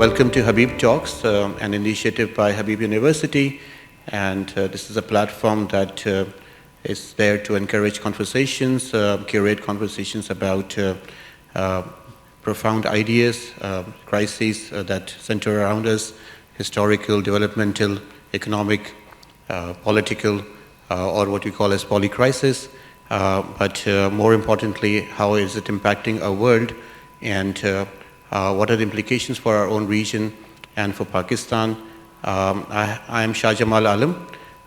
Welcome to Habib Talks, an initiative by Habib University, and this is a platform that is there to encourage conversations, curate conversations about profound ideas, crises that center around us, historical, developmental, economic, political, or what we call as polycrisis, but more importantly, how is it impacting our world, and what are the implications for our own region and for Pakistan. I am 𝗕𝗵𝗲𝗴𝗶𝗴𝗏.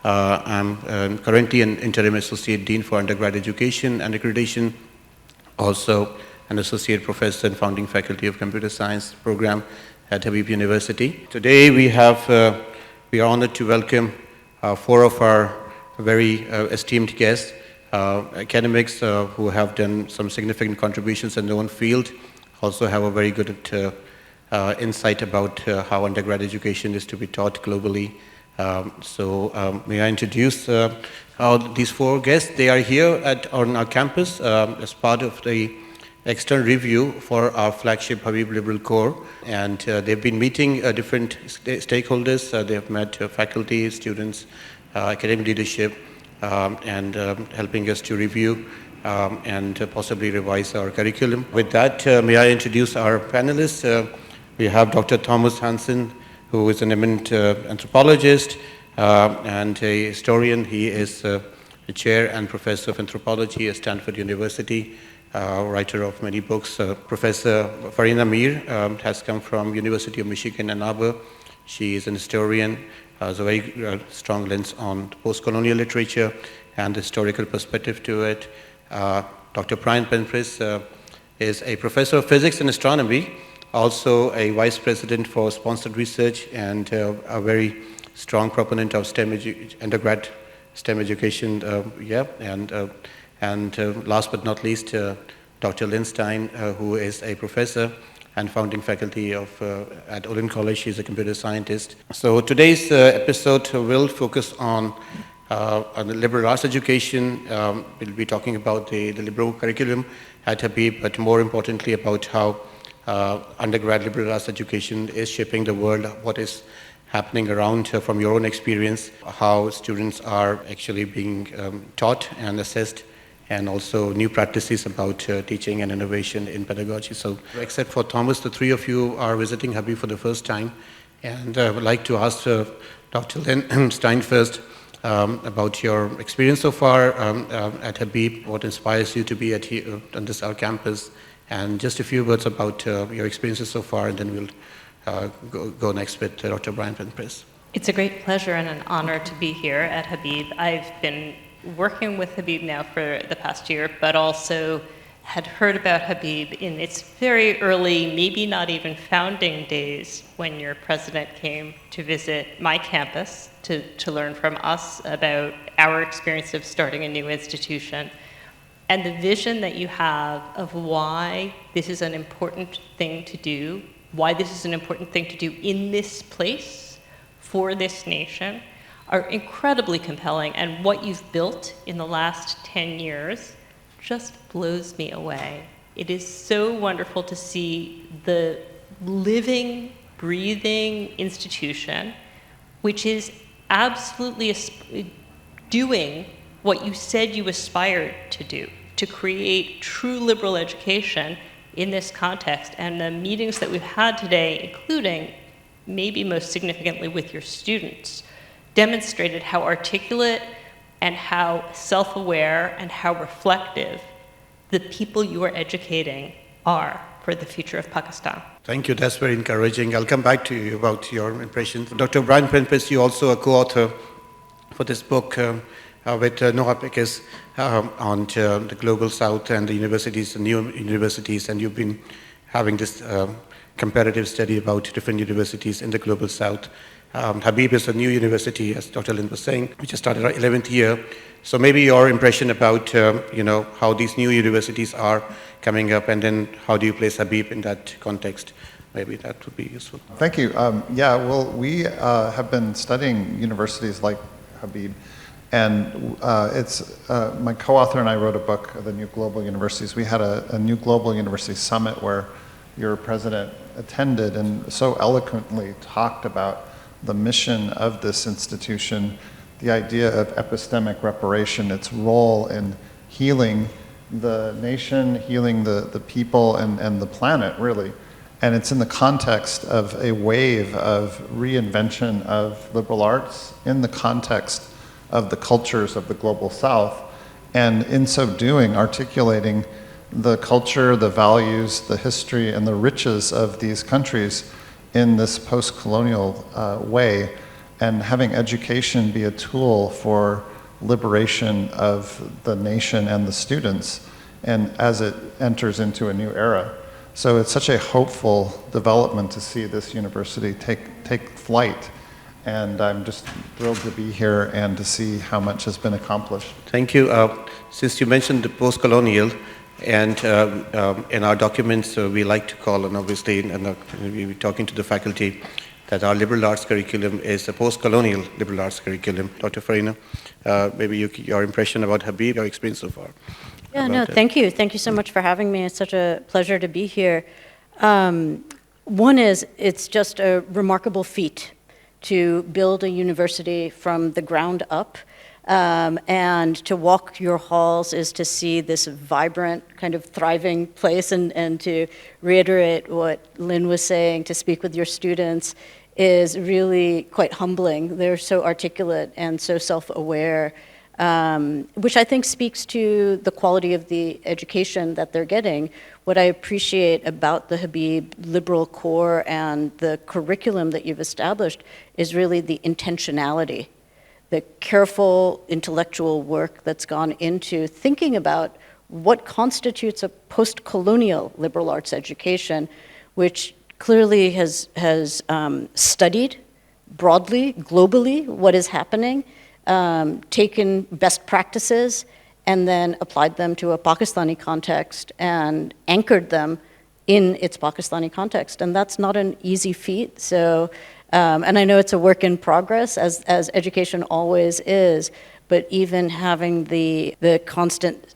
I'm currently an interim associate dean for undergrad education and accreditation, also an associate professor and founding faculty of computer science program at Habib University. Today we are honored to welcome four of our very esteemed guests, academics who have done some significant contributions in their own field, also have a very good insight about how undergrad education is to be taught globally. May I introduce these four guests. They are here on our campus as part of the external review for our flagship Habib Liberal Core, and they've been meeting different stakeholders. They have met faculty, students, academic leadership, and helping us to review and possibly revise our curriculum. With that, may I introduce our panelists. We have Dr. Thomas Hansen, who is an eminent anthropologist and a historian. He is the chair and professor of anthropology at Stanford University, writer of many books. Professor Farina Mir has come from University of Michigan, Ann Arbor. She is an historian, has a very strong lens on post-colonial literature and the historical perspective to it. Dr. Brian Penpris is a professor of physics and astronomy, also a vice president for sponsored research, and a very strong proponent of undergrad STEM education. And last but not least, Dr. Lynn Stein, who is a professor and founding faculty at Olin College. She's a computer scientist. So today's episode will focus on the liberal arts education. We'll be talking about the liberal curriculum at Habib, but more importantly about how undergrad liberal arts education is shaping the world, what is happening around from your own experience, how students are actually being taught and assessed, and also new practices about teaching and innovation in pedagogy. So except for Thomas, the three of you are visiting Habib for the first time, and I would like to ask Dr. Lynn Stein first about your experience so far at Habib, what inspires you to be on our campus, and just a few words about your experiences so far, and then we'll go next with Dr. Brian Penpris. It's a great pleasure and an honor to be here at Habib. I've been working with Habib now for the past year, but also had heard about Habib in its very early, maybe not even founding days, when your president came to visit my campus to learn from us about our experience of starting a new institution, and the vision that you have of why this is an important thing to do, why this is an important thing to do in this place for this nation, are incredibly compelling, and what you've built in the last 10 years just blows me away. It is so wonderful to see the living, breathing institution, which is absolutely doing what you said you aspired to do, to create true liberal education in this context. And the meetings that we've had today, including maybe most significantly with your students, demonstrated how articulate and how self-aware and how reflective the people you are educating are for the future of Pakistan. Thank you, that's very encouraging. I'll come back to you about your impressions. Dr. Brian Penpris, you also a co-author for this book with 𝗧𝗵𝗵𝗏𝗧𝗔 on the global south and the universities, the new universities, and you've been having this comparative study about different universities in the global south. Habib is a new university, as Dr. Lynn was saying. We just started our 11th year. So maybe your impression about how these new universities are coming up, and then how do you place Habib in that context? Maybe that would be useful. Thank you. Well, we have been studying universities like Habib, and my co-author and I wrote a book, The New Global Universities. We had a New Global University Summit where your president attended and so eloquently talked about the mission of this institution, the idea of epistemic reparation, its role in healing the nation, healing the people and the planet, really. And it's in the context of a wave of reinvention of liberal arts in the context of the cultures of the global South, and in so doing, articulating the culture, the values, the history, and the riches of these countries in this post-colonial way, and having education be a tool for liberation of the nation and the students, and as it enters into a new era. So it's such a hopeful development to see this university take flight, and I'm just thrilled to be here and to see how much has been accomplished. Thank you. Since you mentioned the post-colonial, and in our documents we like to call, and obviously we're talking to the faculty, that our liberal arts curriculum is a post-colonial liberal arts curriculum. Dr. Farina, maybe your impression about Habib, your experience so far. Yeah, no, thank you. Thank you so much for having me. It's such a pleasure to be here. One is, it's just a remarkable feat to build a university from the ground up. And to walk your halls is to see this vibrant, kind of thriving place, and to reiterate what Lynn was saying, to speak with your students is really quite humbling. They're so articulate and so self-aware, which I think speaks to the quality of the education that they're getting. What I appreciate about the Habib Liberal Core and the curriculum that you've established is really the intentionality, the careful intellectual work that's gone into thinking about what constitutes a post-colonial liberal arts education, which clearly has studied broadly, globally, what is happening, taken best practices, and then applied them to a Pakistani context and anchored them in its Pakistani context. And that's not an easy feat. So, and I know it's a work in progress, as education always is, but even having the constant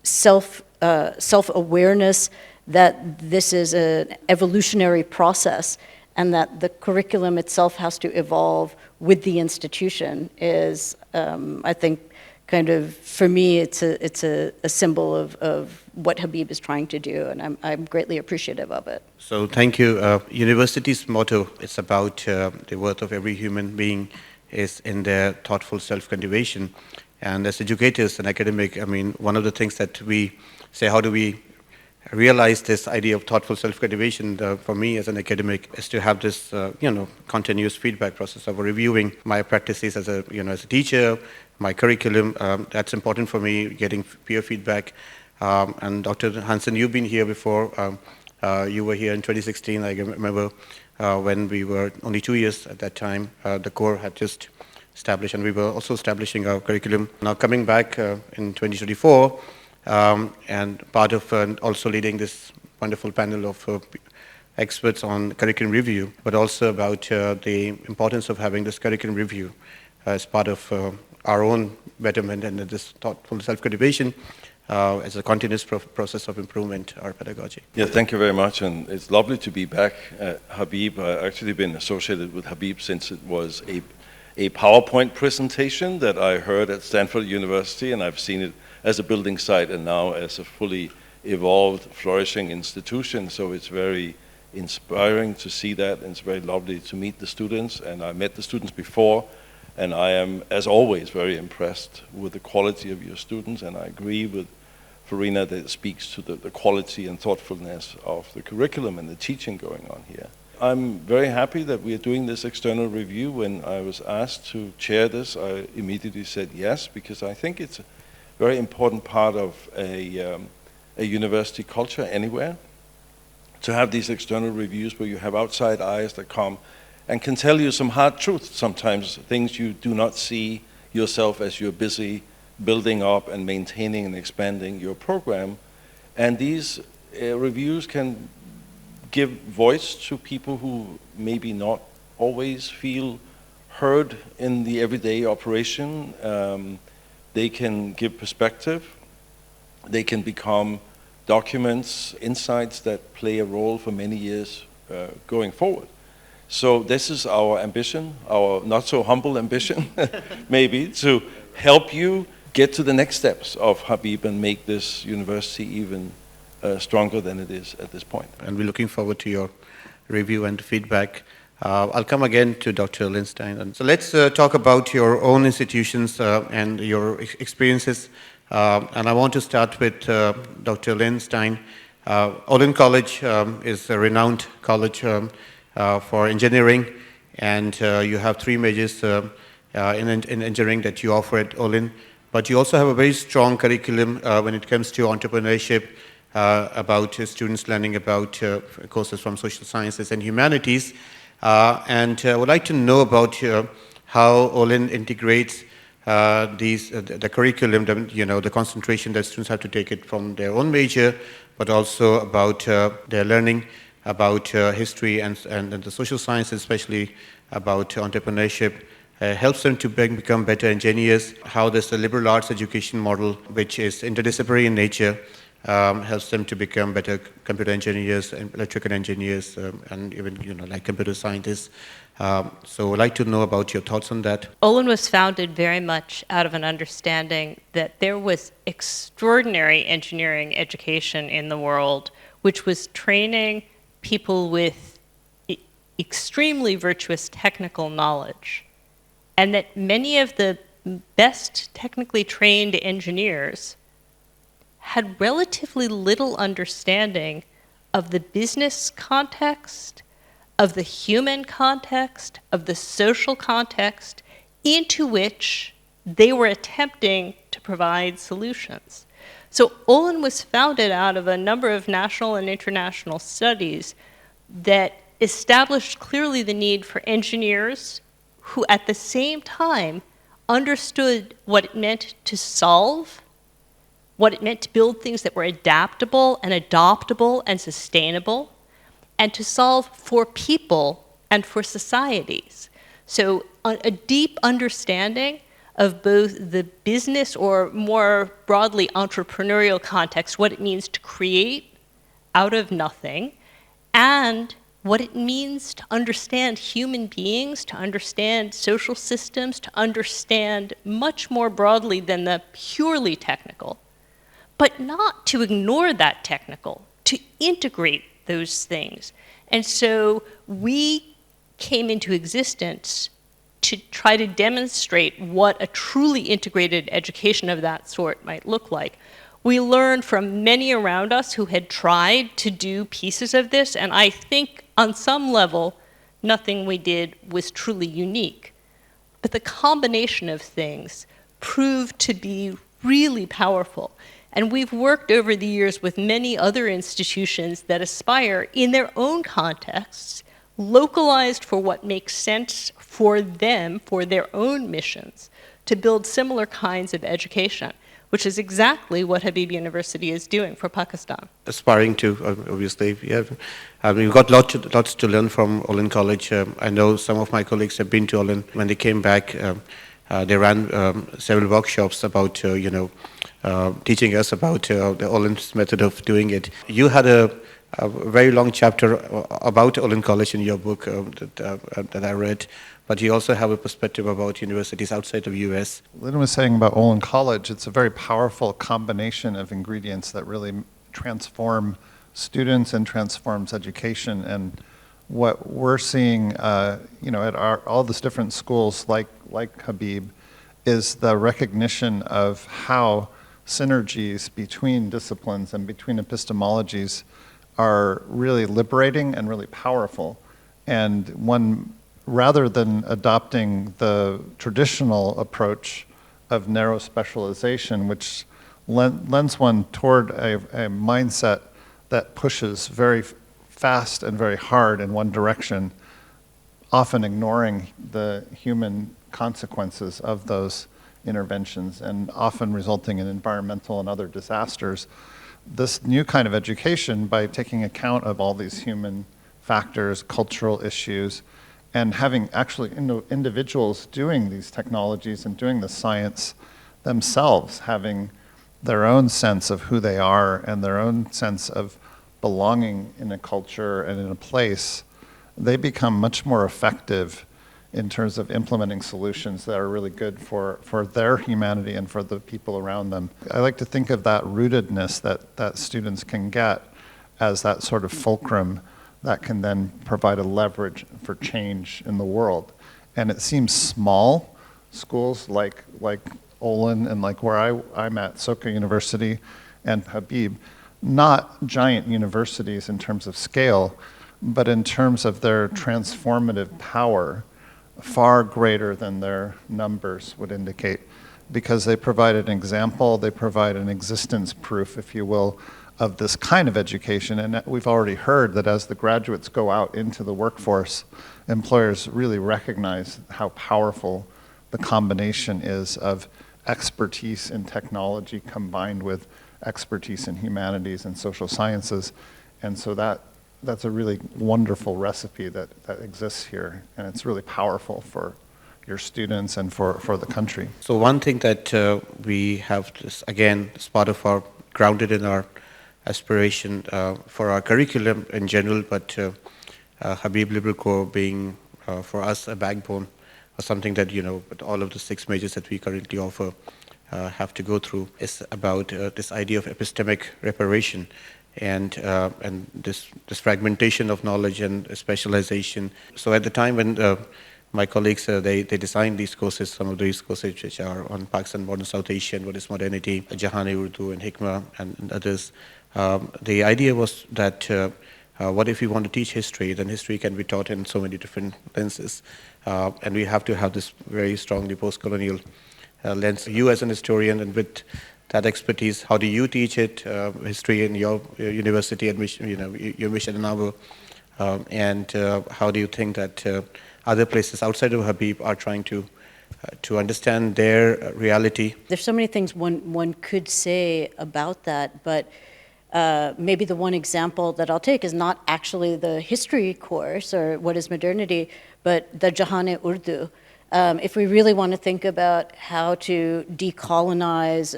self-awareness that this is an evolutionary process and that the curriculum itself has to evolve with the institution is, I think, kind of, for me, it's a symbol of what Habib is trying to do, and I'm greatly appreciative of it. So thank you. University's motto is about the worth of every human being is in their thoughtful self-cultivation. And as educators and academic, I mean, one of the things that we say, how do we realize this idea of thoughtful self-cultivation for me as an academic is to have this, continuous feedback process of reviewing my practices as a teacher, my curriculum. That's important for me, getting peer feedback. And Dr. Hansen, you've been here before. You were here in 2016. I remember when we were only 2 years at that time. The core had just established, and we were also establishing our curriculum. Now coming back in 2024, and part of also leading this wonderful panel of experts on curriculum review, but also about the importance of having this curriculum review as part of our own betterment and this thoughtful self-cultivation as a continuous process of improvement, our pedagogy. Yeah, thank you very much, and it's lovely to be back at Habib. I've actually been associated with Habib since it was a PowerPoint presentation that I heard at Stanford University, and I've seen it as a building site and now as a fully evolved, flourishing institution. So it's very inspiring to see that, and it's very lovely to meet the students. And I met the students before, and I am, as always, very impressed with the quality of your students, and I agree with Farina that it speaks to the quality and thoughtfulness of the curriculum and the teaching going on here. I'm very happy that we are doing this external review. When I was asked to chair this, I immediately said yes, because I think it's a very important part of a university culture anywhere, to have these external reviews where you have outside eyes that come and can tell you some hard truths, sometimes things you do not see yourself as you're busy building up and maintaining and expanding your program. And these reviews can give voice to people who maybe not always feel heard in the everyday operation. They can give perspective. They can become documents, insights that play a role for many years going forward. So this is our ambition, our not so humble ambition, maybe, to help you get to the next steps of Habib and make this university even stronger than it is at this point. And we're looking forward to your review and feedback. I'll come again to Dr. Lindstein. And so let's talk about your own institutions and your experiences. And I want to start with Dr. Lindstein. Olin College is a renowned college for engineering, and you have 3 majors in engineering that you offer at Olin. But you also have a very strong curriculum when it comes to entrepreneurship, about students learning about courses from social sciences and humanities. And I would like to know about how Olin integrates the curriculum, the concentration that students have to take it from their own major, but also about their learning about history and the social sciences, especially about entrepreneurship. Helps them to become better engineers. How does the liberal arts education model, which is interdisciplinary in nature, helps them to become better computer engineers and electrical engineers, and even like computer scientists. So I'd like to know about your thoughts on that. Olin was founded very much out of an understanding that there was extraordinary engineering education in the world, which was training people with extremely virtuous technical knowledge, and that many of the best technically trained engineers had relatively little understanding of the business context, of the human context, of the social context into which they were attempting to provide solutions. So Olin was founded out of a number of national and international studies that established clearly the need for engineers who at the same time understood what it meant to solve, what it meant to build things that were adaptable and adoptable and sustainable, and to solve for people and for societies. So a deep understanding of both the business, or more broadly entrepreneurial context, what it means to create out of nothing, and what it means to understand human beings, to understand social systems, to understand much more broadly than the purely technical, but not to ignore that technical, to integrate those things. And so we came into existence to try to demonstrate what a truly integrated education of that sort might look like. We learned from many around us who had tried to do pieces of this, and I think on some level, nothing we did was truly unique. But the combination of things proved to be really powerful. And we've worked over the years with many other institutions that aspire in their own contexts, localized for what makes sense for them, for their own missions, to build similar kinds of education, which is exactly what Habib University is doing for Pakistan. Aspiring to, obviously, yeah. We've got lots to learn from Olin College. I know some of my colleagues have been to Olin. When they came back, they ran several workshops about, teaching us about the Olin's method of doing it. You had a very long chapter about Olin College in your book that I read, but you also have a perspective about universities outside of the US. Lynn was saying about Olin College, it's a very powerful combination of ingredients that really transform students and transforms education. And what we're seeing, at all these different schools like Habib, is the recognition of how synergies between disciplines and between epistemologies are really liberating and really powerful. And one, rather than adopting the traditional approach of narrow specialization, which lends one toward a mindset that pushes very fast and very hard in one direction, often ignoring the human consequences of those interventions and often resulting in environmental and other disasters. This new kind of education, by taking account of all these human factors, cultural issues, and having actually individuals doing these technologies and doing the science themselves, having their own sense of who they are and their own sense of belonging in a culture and in a place, they become much more effective in terms of implementing solutions that are really good for their humanity and for the people around them. I like to think of that rootedness that students can get as that sort of fulcrum that can then provide a leverage for change in the world. And it seems small. Schools like Olin and like where I'm at, 𝗁𝗂 University and Habib, not giant universities in terms of scale, but in terms of their transformative power, far greater than their numbers would indicate, because they provide an example, they provide an existence proof, if you will, of this kind of education. And we've already heard that as the graduates go out into the workforce, employers really recognize how powerful the combination is of expertise in technology combined with expertise in humanities and social sciences. And so that's a really wonderful recipe that exists here, and it's really powerful for your students and for the country. So one thing that we have, again, as part of our, grounded in our aspiration for our curriculum in general, but Habib Liberal Core being for us a backbone, or something that, but all of the 6 majors that we currently offer have to go through, is about this idea of epistemic reparation. And this fragmentation of knowledge and specialization. So at the time when my colleagues, they designed these courses, some of these courses which are on Pakistan, modern South Asian, what is modernity, 𝗬𝗓𝗔 and hikmah and others, the idea was that what if we want to teach history, then history can be taught in so many different lenses. And we have to have this very strongly post-colonial lens. You as an historian and with that expertise, how do you teach it, history in your university admission, your mission in our, and how do you think that other places outside of Habib are trying to understand their reality? There's so many things one could say about that, but maybe the one example that I'll take is not actually the history course or what is modernity, but the 𝗬𝗓𝗔. If we really want to think about how to decolonize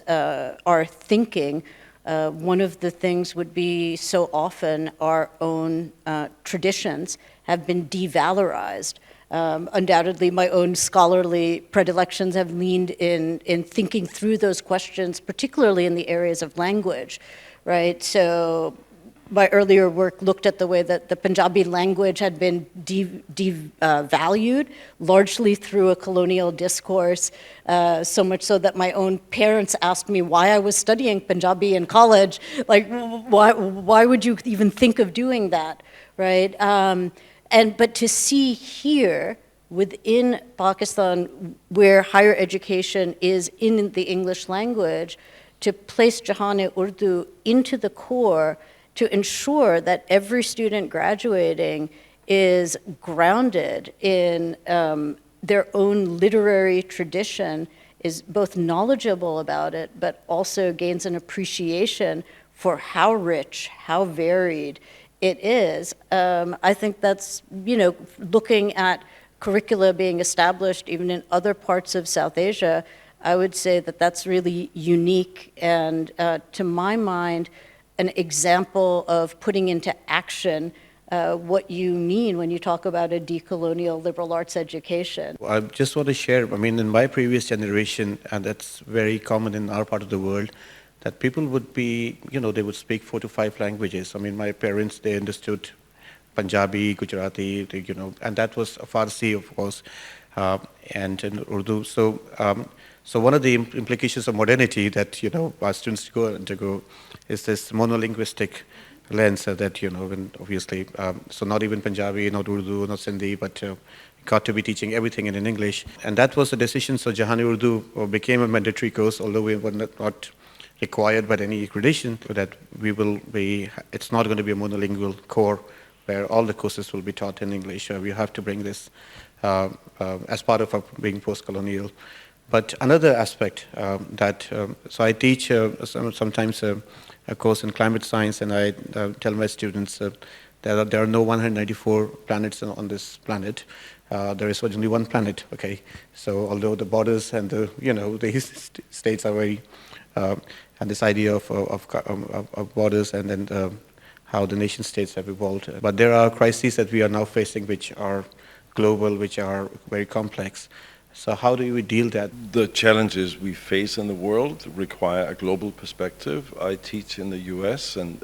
our thinking, one of the things would be so often our own traditions have been devalorized. Undoubtedly, my own scholarly predilections have leaned in thinking through those questions, particularly in the areas of language, right? So my earlier work looked at the way that the Punjabi language had been devalued, largely through a colonial discourse, so much so that my own parents asked me why I was studying Punjabi in college. Like, why would you even think of doing that, right? But to see here, within Pakistan, where higher education is in the English language, to place 𝗬𝗓𝗔 into the core, to ensure that every student graduating is grounded in their own literary tradition, is both knowledgeable about it, but also gains an appreciation for how rich, how varied it is. I think that's, looking at curricula being established even in other parts of South Asia, I would say that that's really unique and, to my mind, an example of putting into action what you mean when you talk about a decolonial liberal arts education. I just want to share, in my previous generation, and that's very common in our part of the world, that people would be, they would speak 4 to 5 languages. My parents, they understood Punjabi, Gujarati, and that was Farsi, of course, and Urdu. So one of the implications of modernity that, our students undergo is this monolinguistic lens that, when obviously, so not even Punjabi, not Urdu, not Sindhi, but got to be teaching everything in English. And that was the decision. So 𝗬𝗓𝗔 became a mandatory course, although we were not required by any accreditation, that it's not going to be a monolingual core where all the courses will be taught in English. We have to bring this as part of our being post-colonial. But another aspect so I teach sometimes a course in climate science, and I tell my students there are no 194 planets on this planet. There is only one planet, okay? So although the borders and the states are very, and this idea of borders and then how the nation states have evolved. But there are crises that we are now facing which are global, which are very complex. So how do we deal that? The challenges we face in the world require a global perspective. I teach in the US, and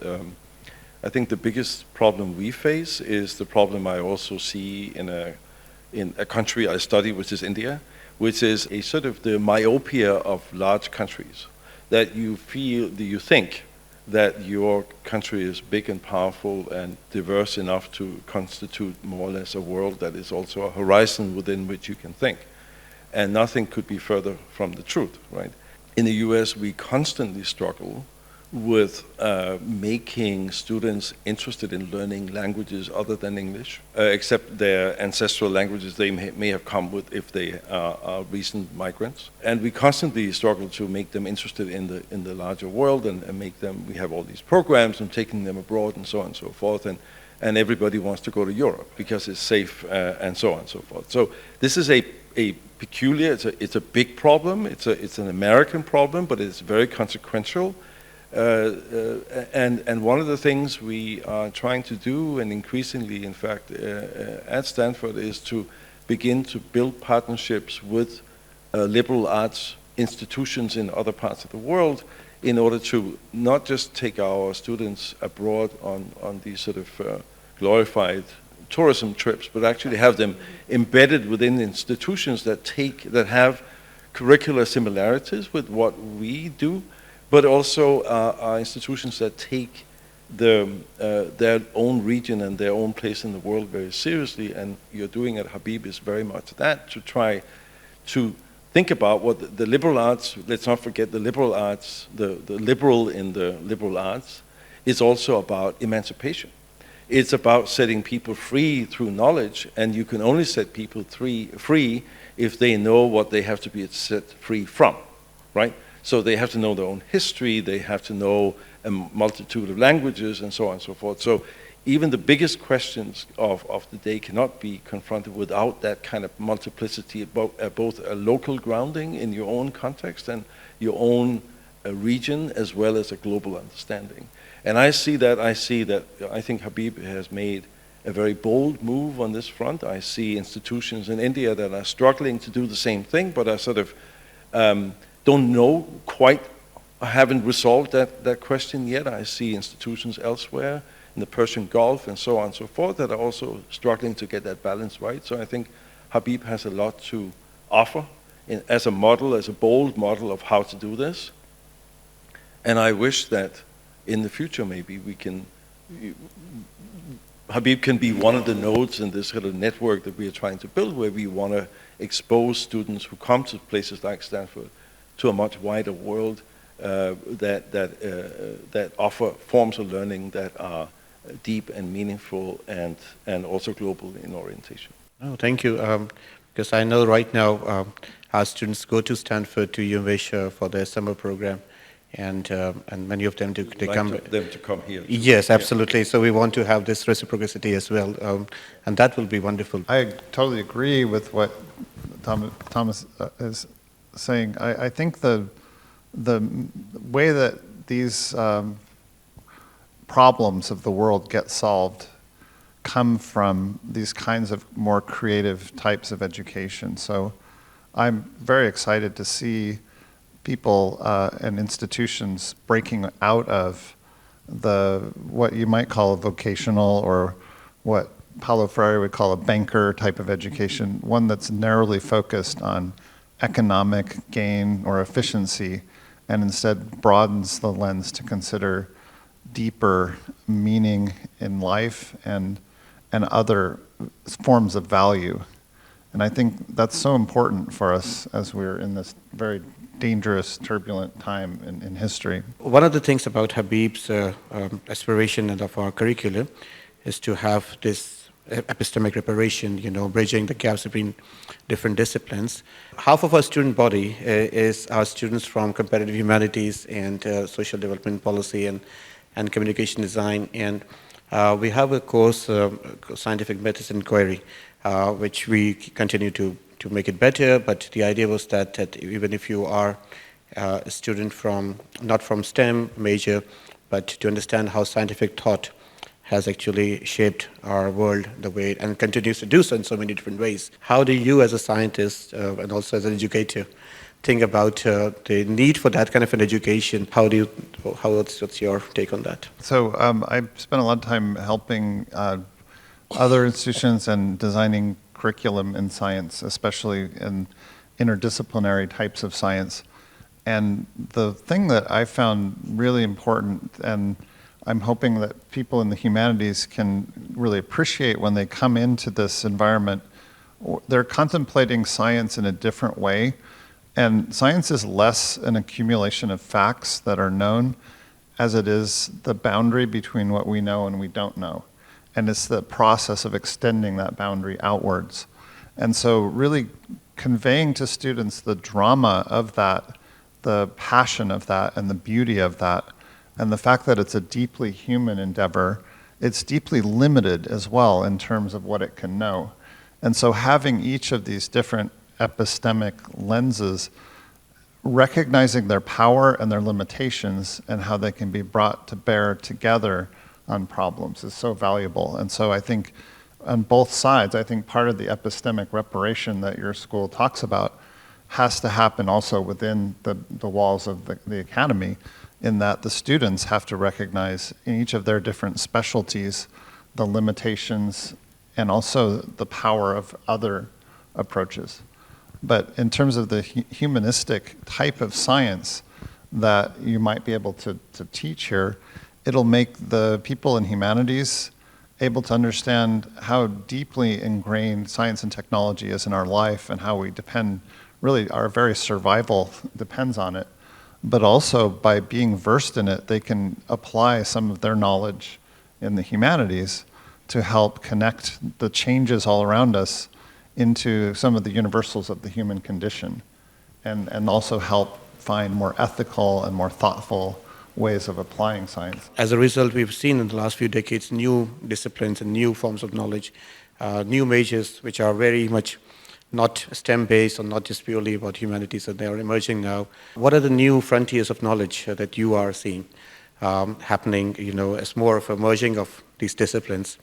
I think the biggest problem we face is the problem I also see in a country I study, which is India, which is a sort of the myopia of large countries, that you think that your country is big and powerful and diverse enough to constitute more or less a world that is also a horizon within which you can think. And nothing could be further from the truth, right? In the US, we constantly struggle with making students interested in learning languages other than English, except their ancestral languages they may have come with if they are recent migrants. And we constantly struggle to make them interested in the larger world and make them, we have all these programs and taking them abroad and so on and so forth. And everybody wants to go to Europe because it's safe and so on and so forth. So this is a peculiar, it's a big problem, it's an American problem, but it's very consequential. And one of the things we are trying to do, and increasingly, in fact, at Stanford, is to begin to build partnerships with liberal arts institutions in other parts of the world in order to not just take our students abroad on these sort of glorified tourism trips, but actually have them embedded within institutions that have curricular similarities with what we do, but also are institutions that take their own region and their own place in the world very seriously. And you're doing at Habib is very much that, to try to think about what the liberal arts, let's not forget the liberal arts, the liberal in the liberal arts, is also about emancipation. It's about setting people free through knowledge, and you can only set people free if they know what they have to be set free from, right? So they have to know their own history, they have to know a multitude of languages and so on and so forth. So even the biggest questions of the day cannot be confronted without that kind of multiplicity, both a local grounding in your own context and your own region, as well as a global understanding. And I think Habib has made a very bold move on this front. I see institutions in India that are struggling to do the same thing, but are sort of don't know quite, haven't resolved that question yet. I see institutions elsewhere in the Persian Gulf and so on and so forth that are also struggling to get that balance right. So I think Habib has a lot to offer as a model, as a bold model of how to do this. And I wish that in the future maybe Habib can be one of the nodes in this sort of network that we are trying to build, where we want to expose students who come to places like Stanford to a much wider world that offer forms of learning that are deep and meaningful and also global in orientation. Oh, thank you. Because I know right now our students go to Stanford, to 𝗵𝗡𝗃 for their summer program, and many of them they come. Them to come here. Yes, absolutely. Yeah. So we want to have this reciprocity as well, and that will be wonderful. I totally agree with what Thomas is saying. I think the way that these problems of the world get solved come from these kinds of more creative types of education. So I'm very excited to see people and institutions breaking out of what you might call a vocational, or what Paulo Freire would call a banker type of education, one that's narrowly focused on economic gain or efficiency, and instead broadens the lens to consider deeper meaning in life and other forms of value. And I think that's so important for us as we're in this very dangerous, turbulent time in history. One of the things about Habib's aspiration and of our curricula is to have this epistemic reparation, bridging the gaps between different disciplines. Half of our student body is our students from comparative humanities and social development policy and communication design. And we have a course, scientific methods and inquiry, which we continue to make it better. But the idea was that even if you are a student not from STEM major, but to understand how scientific thought has actually shaped our world the way and continues to do so in so many different ways. How do you as a scientist and also as an educator think about the need for that kind of an education? What's your take on that? So I spent a lot of time helping other institutions and designing curriculum in science, especially in interdisciplinary types of science. And the thing that I found really important, and I'm hoping that people in the humanities can really appreciate when they come into this environment, they're contemplating science in a different way. And science is less an accumulation of facts that are known as it is the boundary between what we know and we don't know. And it's the process of extending that boundary outwards. And so really conveying to students the drama of that, the passion of that, and the beauty of that, and the fact that it's a deeply human endeavor, it's deeply limited as well in terms of what it can know. And so having each of these different epistemic lenses, recognizing their power and their limitations and how they can be brought to bear together on problems is so valuable. And so I think on both sides, I think part of the epistemic reparation that your school talks about has to happen also within the walls of the academy, in that the students have to recognize in each of their different specialties the limitations and also the power of other approaches. But in terms of the humanistic type of science that you might be able to teach here, it'll make the people in humanities able to understand how deeply ingrained science and technology is in our life and how we depend, really our very survival depends on it. But also by being versed in it, they can apply some of their knowledge in the humanities to help connect the changes all around us into some of the universals of the human condition, and also help find more ethical and more thoughtful ways of applying science. As a result, we've seen in the last few decades new disciplines and new forms of knowledge, new majors which are very much not STEM-based or not just purely about humanities, and they are emerging now. What are the new frontiers of knowledge that you are seeing happening, as more of a merging of these disciplines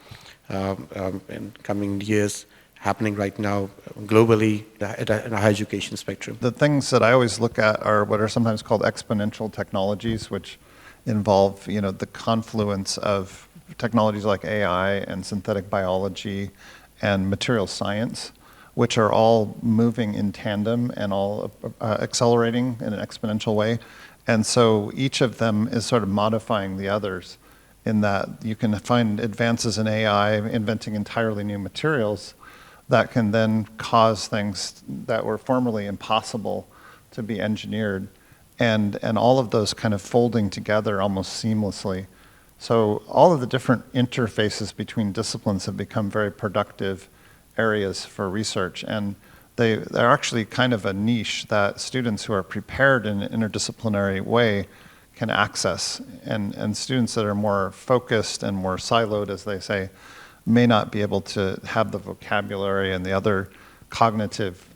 in coming years, happening right now globally in a higher education spectrum? The things that I always look at are what are sometimes called exponential technologies, which involve the confluence of technologies like AI and synthetic biology and material science, which are all moving in tandem and all accelerating in an exponential way. And so each of them is sort of modifying the others, in that you can find advances in AI inventing entirely new materials that can then cause things that were formerly impossible to be engineered, and all of those kind of folding together almost seamlessly. So all of the different interfaces between disciplines have become very productive areas for research, and they're actually kind of a niche that students who are prepared in an interdisciplinary way can access, and students that are more focused and more siloed, as they say, may not be able to have the vocabulary and the other cognitive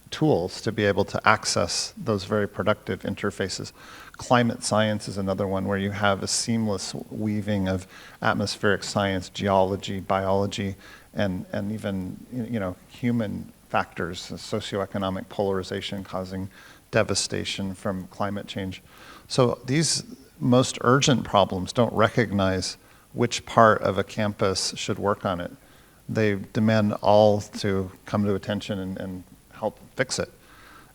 tools to be able to access those very productive interfaces. Climate science is another one where you have a seamless weaving of atmospheric science, geology, biology, and even human factors, socioeconomic polarization causing devastation from climate change. So these most urgent problems don't recognize which part of a campus should work on it. They demand all to come to attention and help fix it.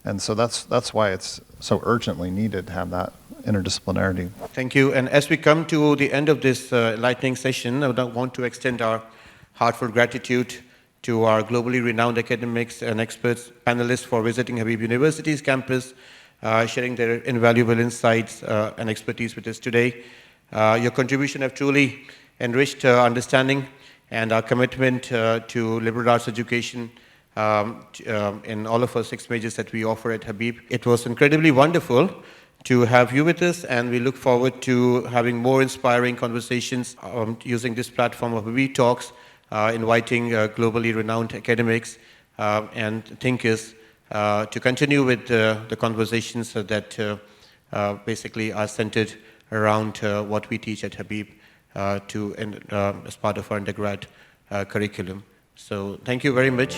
And so that's why it's so urgently needed to have that interdisciplinarity. Thank you. And as we come to the end of this lightning session, I would want to extend our heartfelt gratitude to our globally renowned academics and experts, panelists for visiting Habib University's campus, sharing their invaluable insights and expertise with us today. Your contribution have truly enriched understanding and our commitment to liberal arts education in all of our 6 majors that we offer at Habib. It was incredibly wonderful to have you with us, and we look forward to having more inspiring conversations using this platform of Habib Talks, inviting globally renowned academics and thinkers to continue with the conversations that basically are centered around what we teach at Habib. as part of our undergrad curriculum. So thank you very much.